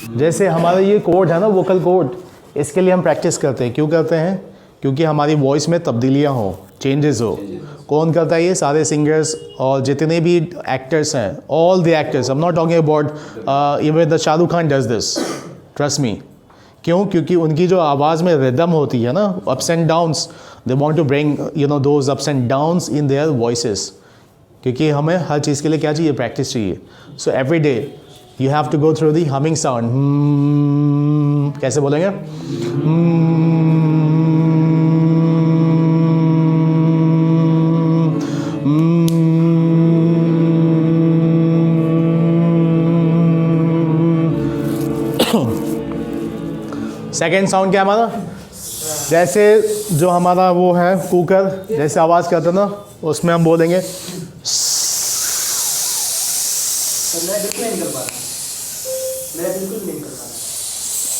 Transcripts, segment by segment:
जैसे हमारा ये कोड है ना, वोकल कोड, इसके लिए हम प्रैक्टिस करते हैं। क्यों करते हैं? क्योंकि हमारी वॉइस में तब्दीलियाँ हो, चेंजेस हो। कौन करता है ये? सारे सिंगर्स और जितने भी एक्टर्स हैं, all the actors. I am not talking about even the Shahrukh Khan does this, trust me. क्यों? क्योंकि उनकी जो आवाज़ में रिदम होती है ना, ups and downs, they want to bring those ups and downs in their voices. क्योंकि हमें हर चीज़ के लिए क्या चाहिए? प्रैक्टिस चाहिए। So every day you have to go through the humming sound. कैसे बोलेंगे? सेकेंड साउंड क्या हमारा? जैसे जो हमारा वो है कुकर, जैसे आवाज़ करता है ना, उसमें हम बोलेंगे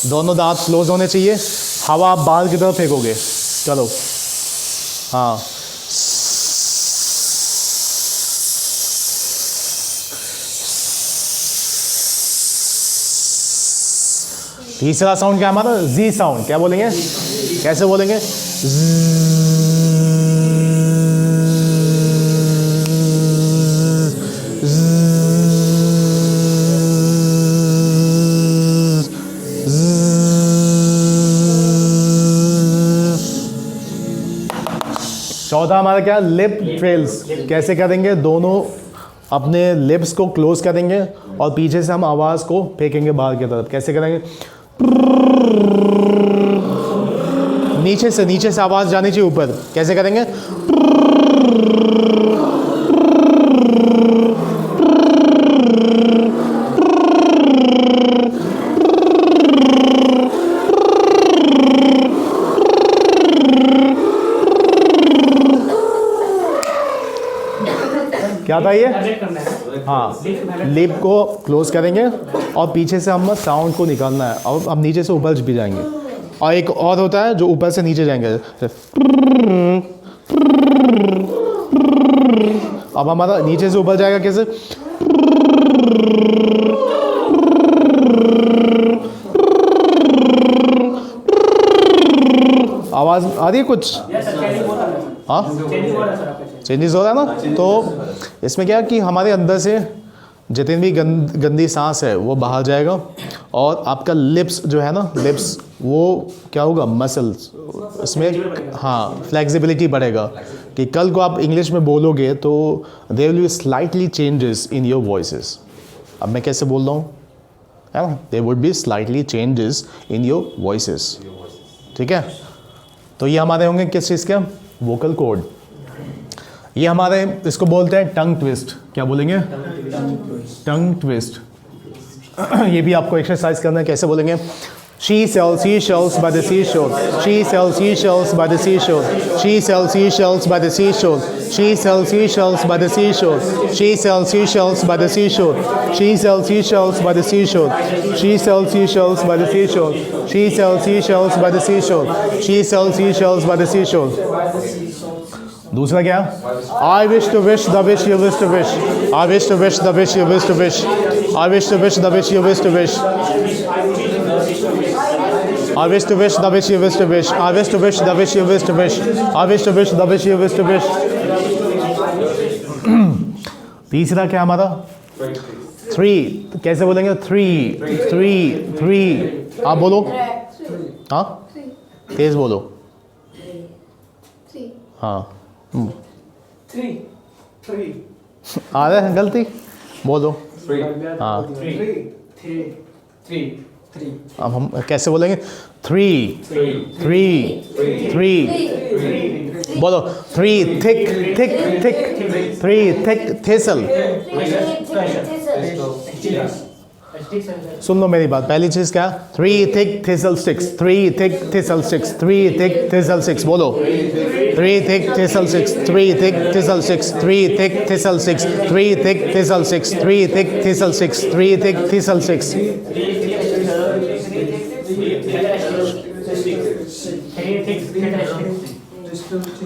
दोनों दांत क्लोज होने चाहिए, हवा आप बाहर की तरफ फेंकोगे। चलो, हाँ। तीसरा साउंड क्या हमारा? जी साउंड। क्या बोलेंगे? कैसे बोलेंगे? चौथा हमारा क्या? Lip trails. कैसे करेंगे? दोनों अपने लिप्स को क्लोज करेंगे और पीछे से हम आवाज़ को फेंकेंगे बाहर की तरफ। कैसे करेंगे? नीचे से आवाज़ जानी चाहिए ऊपर। कैसे करेंगे? क्या था ये? हाँ, लिप को क्लोज करेंगे और पीछे से हम साउंड को निकालना है। और अब नीचे से ऊपर भी जाएंगे। और एक और होता है जो ऊपर से नीचे जाएंगे। अब हमारा नीचे से ऊपर जाएगा कैसे? आवाज़ आ रही है कुछ? हाँ, चेंजेस हो रहा है ना। तो इसमें क्या कि हमारे अंदर से जितनी भी गंदी सांस है वो बाहर जाएगा और आपका लिप्स जो है ना, लिप्स वो क्या होगा? मसल्स, इसमें हाँ फ्लेक्सिबिलिटी बढ़ेगा कि कल को आप इंग्लिश में बोलोगे तो there will be slightly changes in your voices. अब मैं कैसे बोल रहा हूँ, है ना? There would be slightly changes in your voices. ठीक है, तो ये हमारे होंगे किस चीज़ के? Vocal cord. ये हमारे इसको बोलते हैं टंग ट्विस्ट। क्या बोलेंगे? Tongue twist. ये भी आपको एक्सरसाइज करना है। कैसे बोलेंगे? She sells seashells by the seashore. She sells seashells by the seashore. She sells seashells by the seashore. She sells seashells by the seashore. She sells seashells by the seashore. She sells seashells by the seashore. She sells seashells by the seashore. She sells seashells by the seashore. She sells seashells by the seashore. दूसरा क्या? I wish to wish the wish you wish to wish. I wish to wish the wish you wish to wish. I wish to wish the wish you wish to wish. I wish to wish the wish you wish to wish. I wish to wish the wish you wish to wish. I wish to wish the wish you wish to wish. तीसरा क्या हमारा? Three. कैसे बोलेंगे? Three three three. आप बोलो। हाँ, तेज बोलो। हाँ, आ रहा है गलती? बोलो। हाँ, अब हम कैसे बोलेंगे? Three three three. बोलो। Three thick thick thick. Three thick thistle. सुन लो मेरी बात। पहली चीज क्या? Three thick thistle sticks. Three thick thistle sticks. Three thick thistle sticks. बोलो। Three thick thistle sticks. Three thick thistle sticks. Three thick thistle sticks. Three thick thistle sticks. Three thick thistle sticks. Three thick thistle sticks.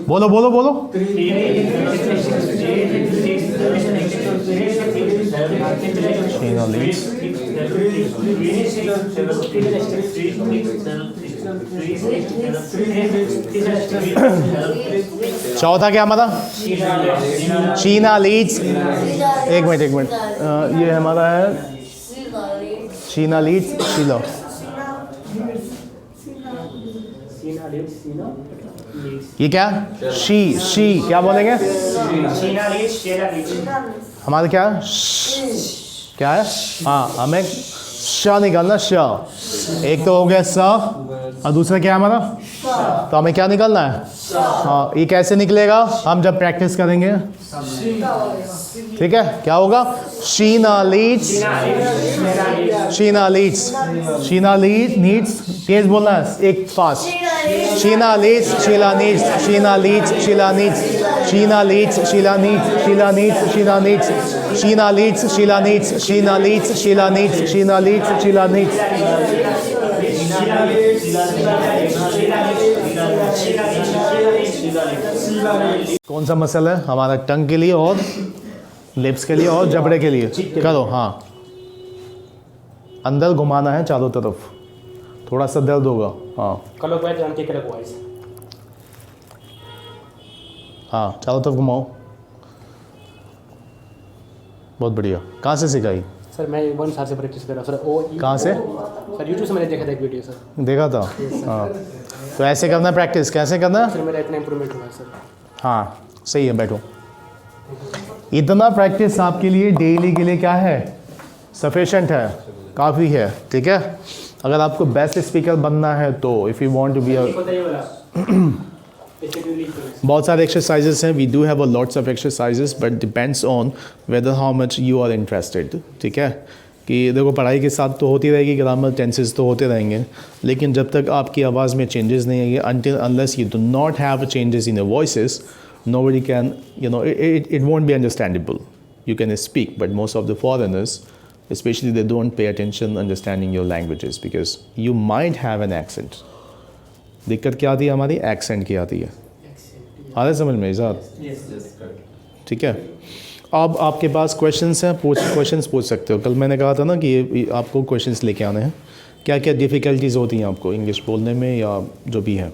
बोलो बोलो बोलो। Sheena leads. चौथा क्या हमारा? Sheena Leeds. एक minute ये हमारा है शीना लीड्स शीलो। ये क्या? शी क्या बोलेंगे? हमारा क्या? क्या है? हाँ, हमें श निकालना। श एक तो हो गया स और दूसरा क्या है हमारा? तो हमें क्या निकालना है? हाँ, ये कैसे निकलेगा? हम जब प्रैक्टिस करेंगे। ठीक है, क्या होगा? Sheena leads. Sheena leads. Sheena needs तेज बोलना है, एक fast. Sheena leads Sheila needs. Sheena leads Sheila needs. Sheena leads Sheila needs. Sheila needs Sheila needs. Sheena leads Sheila needs. Sheena leads Sheila needs. Sheena leads Sheila needs. कौन सा muscle है हमारा? टंग के लिए और लिप्स के लिए और जबड़े के लिए। करो। हाँ, अंदर घुमाना है चारों तरफ, थोड़ा सा दर्द होगा। हाँ, हाँ, चारों तरफ घुमाओ। बहुत बढ़िया। कहाँ से सिखाई? सर मैं 1 साल से प्रैक्टिस कर रहा हूँ सर। कहाँ से? सर यूट्यूब से मैंने देखा था एक वीडियो सर। देखा था? हाँ, तो ऐसे करना है प्रैक्टिस। कैसे करना है? सर मेरा इतना इंप्रूवमेंट हुआ है सर। हाँ, सही है, बैठो। इतना प्रैक्टिस आपके लिए डेली के लिए क्या है? सफिशेंट है, काफ़ी है। ठीक है, अगर आपको बेस्ट स्पीकर बनना है तो if you want to be बहुत सारे एक्सरसाइजेस हैं। We do have a lots of exercises but depends on whether how much you are interested. ठीक है, कि देखो पढ़ाई के साथ तो होती रहेगी, ग्रामर टेंसेस तो होते रहेंगे, लेकिन जब तक आपकी आवाज़ में चेंजेस नहीं आएंगे, until unless you do not have changes in your voices, nobody can, it won't be understandable. You can speak, but most of the foreigners, especially, they don't pay attention understanding your languages because you might have an accent. दिक्कत क्या आती है हमारी? Accent की आती है। आ रहा है समझ में इजाद? ठीक है, अब आपके पास क्वेश्चंस हैं, क्वेश्चंस पूछ सकते हो। कल मैंने कहा था ना कि ये आपको क्वेश्चंस लेके आने हैं। क्या क्या डिफ़िकल्टीज़ होती हैं आपको इंग्लिश बोलने में या जो भी है?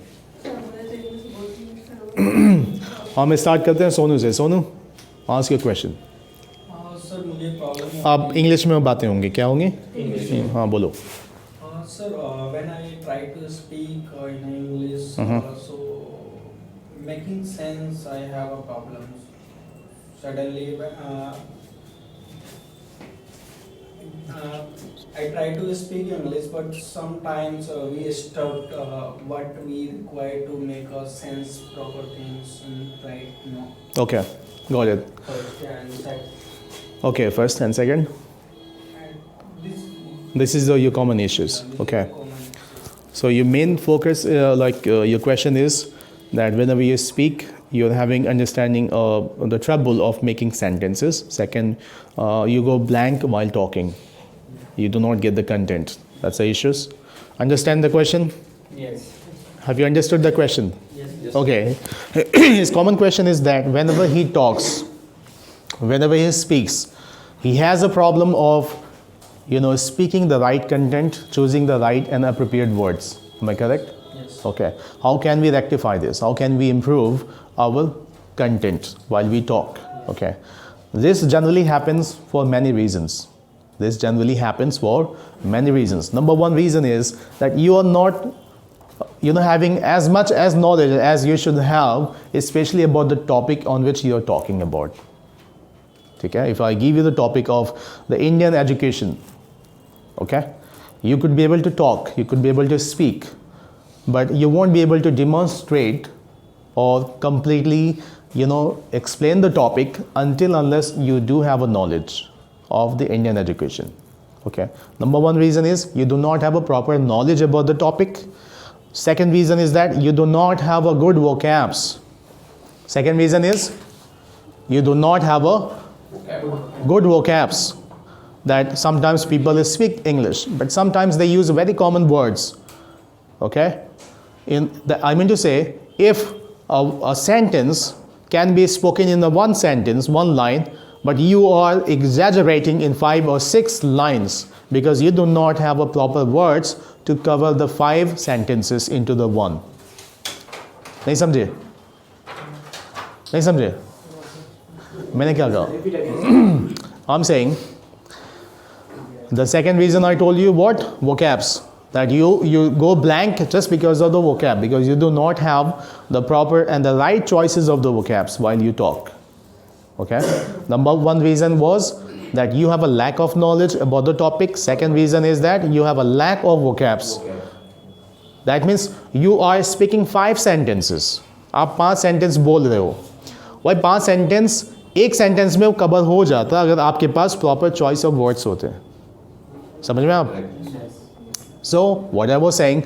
हम स्टार्ट करते हैं सोनू से। Sonu, ask your question. Sir मुझे प्रॉब्लम आप इंग्लिश में बातें होंगी, क्या होंगी? हाँ बोलो। Sir when I try to speak in English so making sense I have a problem suddenly I try to speak English, but sometimes we stuck what we require to make a sense proper things and right now. Okay, got it. First and second. Okay, first and second. This is your common issues. Okay. So your main focus, your question is that whenever you speak, you're having understanding the trouble of making sentences. Second, you go blank while talking. You do not get the content. That's the issues. Understand the question? Yes. Have you understood the question? Yes. Okay. His common question is that whenever he talks, whenever he speaks, he has a problem of, speaking the right content, choosing the right and appropriate words. Am I correct? Yes. Okay. How can we rectify this? How can we improve our content while we talk? Okay. This generally happens for many reasons. This generally happens for many reasons. Number one reason is that you are not, having as much as knowledge as you should have, especially about the topic on which you are talking about. Okay? If I give you the topic of the Indian education, okay, you could be able to talk, you could be able to speak, but you won't be able to demonstrate or completely, explain the topic until unless you do have a knowledge of the Indian education. Okay. Number one reason is you do not have a proper knowledge about the topic. Second reason is that you do not have a good vocabs. Second reason is you do not have a good vocabs. That sometimes people speak English, but sometimes they use very common words. Okay. I mean to say, if a sentence can be spoken in a one sentence, one line, but you are exaggerating in 5 or 6 lines because you do not have a proper words to cover the 5 sentences into the one. नहीं समझे? नहीं समझे? मैंने क्या कहा? I'm saying the second reason I told you what? Vocabs. That you go blank just because of the vocab, because you do not have the proper and the right choices of the vocabs while you talk. Okay? Number one reason was that you have a lack of knowledge about the topic. Second reason is that you have a lack of vocabs. That means you are speaking 5 sentences. आप 5 sentence बोल रहे हो. वही 5 sentence एक sentence में cover हो जाता अगर आपके पास प्रॉपर चॉइस ऑफ वर्ड्स होते. समझ में आप? So what I was saying,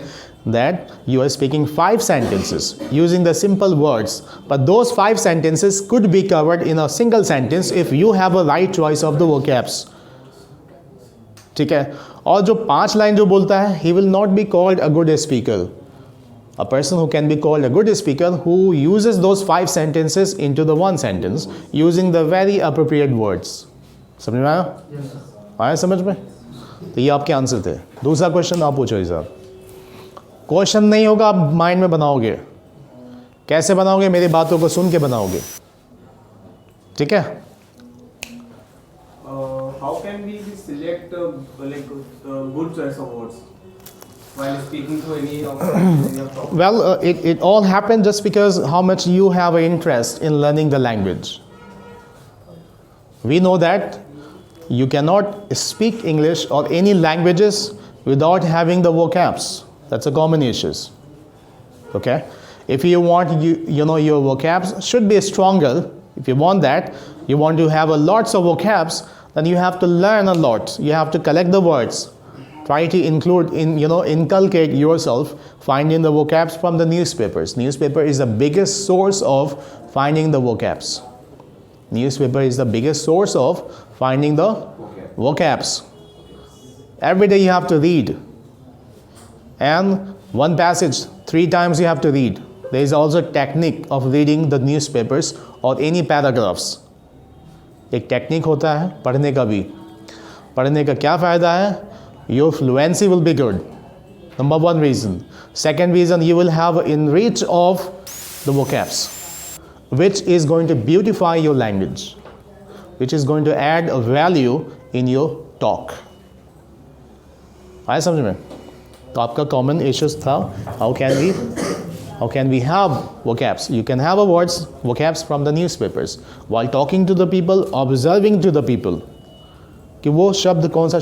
that you are speaking 5 sentences using the simple words, but those 5 sentences could be covered in a single sentence if you have a right choice of the vocabs. ठीक है? और जो 5 line जो बोलता है, he will not be called a good speaker. A person who can be called a good speaker who uses those 5 sentences into the one sentence using the very appropriate words. समझ में आया? आया समझ में? तो ये आपके आंसर थे. दूसरा क्वेश्चन आप पूछो साहब. क्वेश्चन नहीं होगा, आप माइंड में बनाओगे. कैसे बनाओगे? मेरी बातों को सुन के बनाओगे. ठीक है? How can we select good choice of words while speaking to any of topics? Well, it all happened just because how much you have an interest in learning the language. We know that you cannot speak English or any languages without having the vocabs. That's a common issue. Okay? If you want, you know, your vocabs should be stronger. If you want that, you want to have a lots of vocabs, then you have to learn a lot. You have to collect the words. Try to include inculcate yourself finding the vocabs from the newspapers. Newspaper is the biggest source of finding the vocabs. Newspaper is the biggest source of finding the vocabs. Every day you have to read. And one passage 3 times you have to read. There is also a technique of reading the newspapers or any paragraphs. एक technique होता है पढ़ने का भी. पढ़ने का क्या फ़ायदा है? Your fluency will be good. Number 1 reason. Second reason, you will have in reach of the vocabs, which is going to beautify your language, which is going to add a value in your talk. आया समझ में? तो आपका common issues था, how can we have vocabs? You can have vocabs from the newspapers while talking to the people, observing to the people कि वो शब्द कौन सा